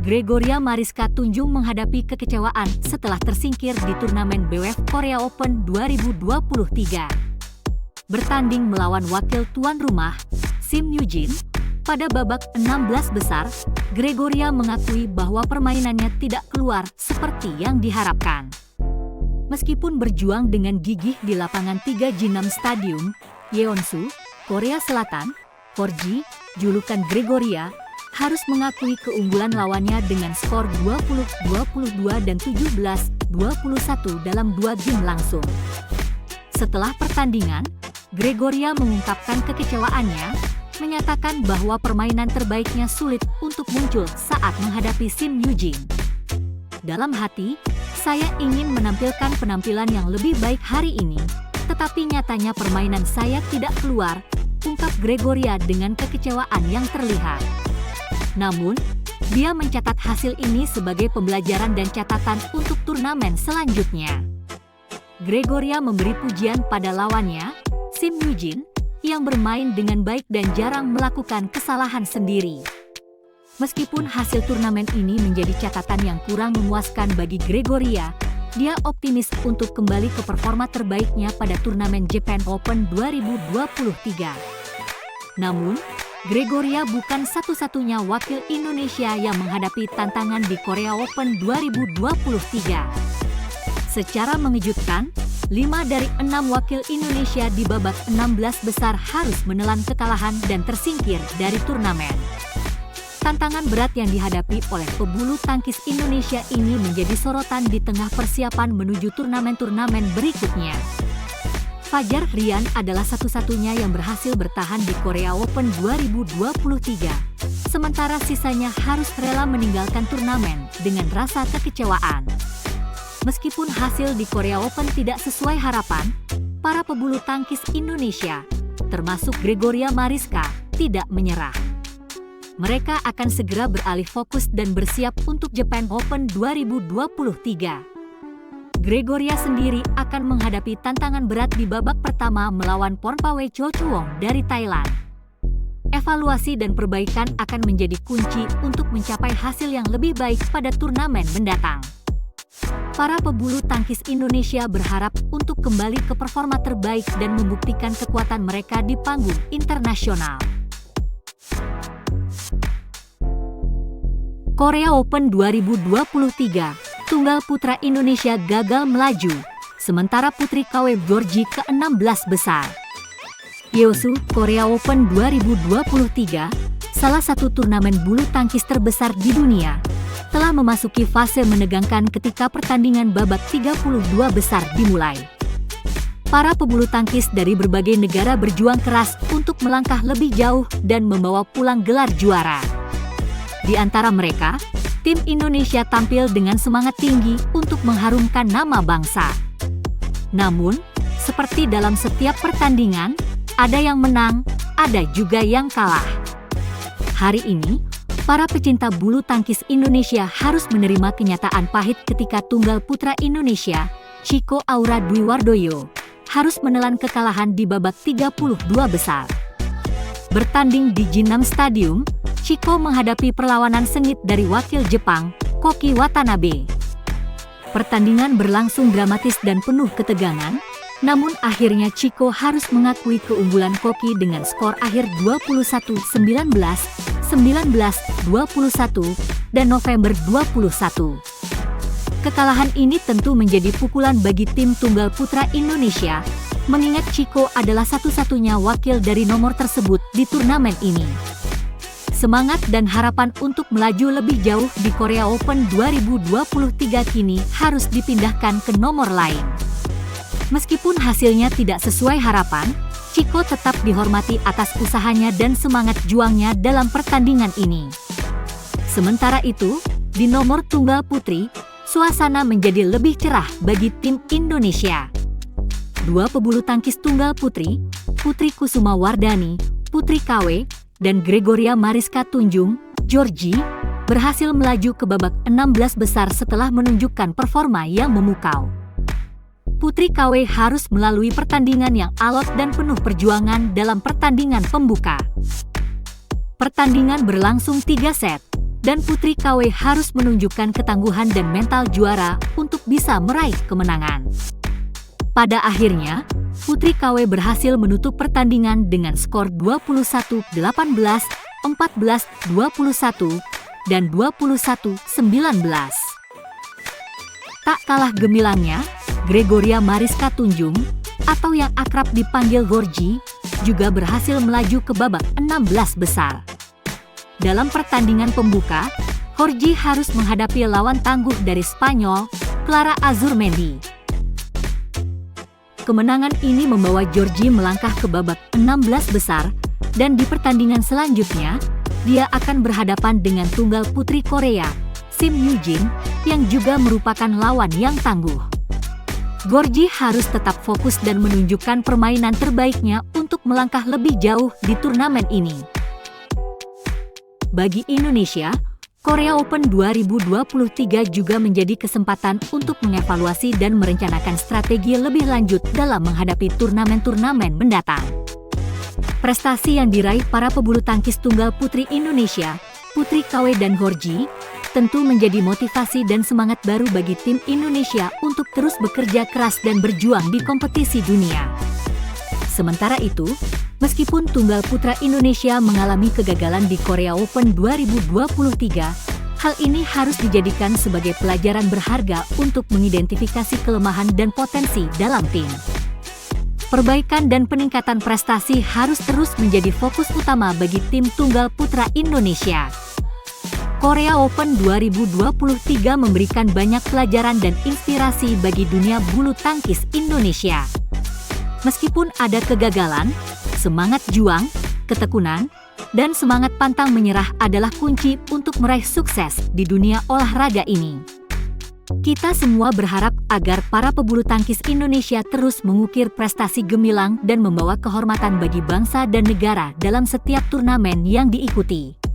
Gregoria Mariska Tunjung menghadapi kekecewaan setelah tersingkir di turnamen BWF Korea Open 2023. Bertanding melawan wakil tuan rumah, Sim Yoo-jin, pada babak 16 besar, Gregoria mengakui bahwa permainannya tidak keluar seperti yang diharapkan. Meskipun berjuang dengan gigih di lapangan 3 Jinnam Stadium, Yeonsu, Korea Selatan, 4G, julukan Gregoria, harus mengakui keunggulan lawannya dengan skor 20-22 dan 17-21 dalam 2 game langsung. Setelah pertandingan, Gregoria mengungkapkan kekecewaannya, menyatakan bahwa permainan terbaiknya sulit untuk muncul saat menghadapi Sim Yoo-jin. Dalam hati, saya ingin menampilkan penampilan yang lebih baik hari ini, tetapi nyatanya permainan saya tidak keluar, ungkap Gregoria dengan kekecewaan yang terlihat. Namun, dia mencatat hasil ini sebagai pembelajaran dan catatan untuk turnamen selanjutnya. Gregoria memberi pujian pada lawannya, Sim Yoo-jin, yang bermain dengan baik dan jarang melakukan kesalahan sendiri. Meskipun hasil turnamen ini menjadi catatan yang kurang memuaskan bagi Gregoria, dia optimis untuk kembali ke performa terbaiknya pada turnamen Japan Open 2023. Namun, Gregoria bukan satu-satunya wakil Indonesia yang menghadapi tantangan di Korea Open 2023. Secara mengejutkan, 5 dari 6 wakil Indonesia di babak 16 besar harus menelan kekalahan dan tersingkir dari turnamen. Tantangan berat yang dihadapi oleh pebulu tangkis Indonesia ini menjadi sorotan di tengah persiapan menuju turnamen-turnamen berikutnya. Fajar Rian adalah satu-satunya yang berhasil bertahan di Korea Open 2023. Sementara sisanya harus rela meninggalkan turnamen dengan rasa kekecewaan. Meskipun hasil di Korea Open tidak sesuai harapan, para pebulu tangkis Indonesia, termasuk Gregoria Mariska, tidak menyerah. Mereka akan segera beralih fokus dan bersiap untuk Japan Open 2023. Gregoria sendiri akan menghadapi tantangan berat di babak pertama melawan Pornpawe Chochuwon dari Thailand. Evaluasi dan perbaikan akan menjadi kunci untuk mencapai hasil yang lebih baik pada turnamen mendatang. Para pebulu tangkis Indonesia berharap untuk kembali ke performa terbaik dan membuktikan kekuatan mereka di panggung internasional. Korea Open 2023. Tunggal putra Indonesia gagal melaju, sementara putri KW Georgie ke-16 besar. Yeosu, Korea Open 2023, salah satu turnamen bulu tangkis terbesar di dunia, telah memasuki fase menegangkan ketika pertandingan babak 32 besar dimulai. Para pebulu tangkis dari berbagai negara berjuang keras untuk melangkah lebih jauh dan membawa pulang gelar juara. Di antara mereka, tim Indonesia tampil dengan semangat tinggi untuk mengharumkan nama bangsa. Namun, seperti dalam setiap pertandingan, ada yang menang, ada juga yang kalah. Hari ini, para pecinta bulu tangkis Indonesia harus menerima kenyataan pahit ketika tunggal putra Indonesia, Chico Aura Dwi Wardoyo, harus menelan kekalahan di babak 32 besar. Bertanding di Jinnam Stadium, Chico menghadapi perlawanan sengit dari wakil Jepang, Koki Watanabe. Pertandingan berlangsung dramatis dan penuh ketegangan, namun akhirnya Chico harus mengakui keunggulan Koki dengan skor akhir 21-19, 19-21, dan November 21. Kekalahan ini tentu menjadi pukulan bagi tim tunggal putra Indonesia, mengingat Chico adalah satu-satunya wakil dari nomor tersebut di turnamen ini. Semangat dan harapan untuk melaju lebih jauh di Korea Open 2023 kini harus dipindahkan ke nomor lain. Meskipun hasilnya tidak sesuai harapan, Chico tetap dihormati atas usahanya dan semangat juangnya dalam pertandingan ini. Sementara itu, di nomor tunggal putri, suasana menjadi lebih cerah bagi tim Indonesia. Dua pebulu tangkis tunggal putri, Putri Kusuma Wardani, Putri KW, dan Gregoria Mariska Tunjung, Georgie, berhasil melaju ke babak 16 besar setelah menunjukkan performa yang memukau. Putri KW harus melalui pertandingan yang alot dan penuh perjuangan dalam pertandingan pembuka. Pertandingan berlangsung 3 set, dan Putri KW harus menunjukkan ketangguhan dan mental juara untuk bisa meraih kemenangan. Pada akhirnya, Putri KW berhasil menutup pertandingan dengan skor 21-18, 14-21, dan 21-19. Tak kalah gemilangnya, Gregoria Mariska Tunjung, atau yang akrab dipanggil Georgie, juga berhasil melaju ke babak 16 besar. Dalam pertandingan pembuka, Georgie harus menghadapi lawan tangguh dari Spanyol, Clara Azurmendi. Kemenangan ini membawa Georgie melangkah ke babak 16 besar, dan di pertandingan selanjutnya, dia akan berhadapan dengan tunggal putri Korea, Sim Yoo-jin, yang juga merupakan lawan yang tangguh. Georgie harus tetap fokus dan menunjukkan permainan terbaiknya untuk melangkah lebih jauh di turnamen ini. Bagi Indonesia, Korea Open 2023 juga menjadi kesempatan untuk mengevaluasi dan merencanakan strategi lebih lanjut dalam menghadapi turnamen-turnamen mendatang. Prestasi yang diraih para pebulu tangkis tunggal putri Indonesia, Putri KW dan Georgie, tentu menjadi motivasi dan semangat baru bagi tim Indonesia untuk terus bekerja keras dan berjuang di kompetisi dunia. Sementara itu, meskipun tunggal putra Indonesia mengalami kegagalan di Korea Open 2023, hal ini harus dijadikan sebagai pelajaran berharga untuk mengidentifikasi kelemahan dan potensi dalam tim. Perbaikan dan peningkatan prestasi harus terus menjadi fokus utama bagi tim tunggal putra Indonesia. Korea Open 2023 memberikan banyak pelajaran dan inspirasi bagi dunia bulu tangkis Indonesia. Meskipun ada kegagalan, semangat juang, ketekunan, dan semangat pantang menyerah adalah kunci untuk meraih sukses di dunia olahraga ini. Kita semua berharap agar para pebulu tangkis Indonesia terus mengukir prestasi gemilang dan membawa kehormatan bagi bangsa dan negara dalam setiap turnamen yang diikuti.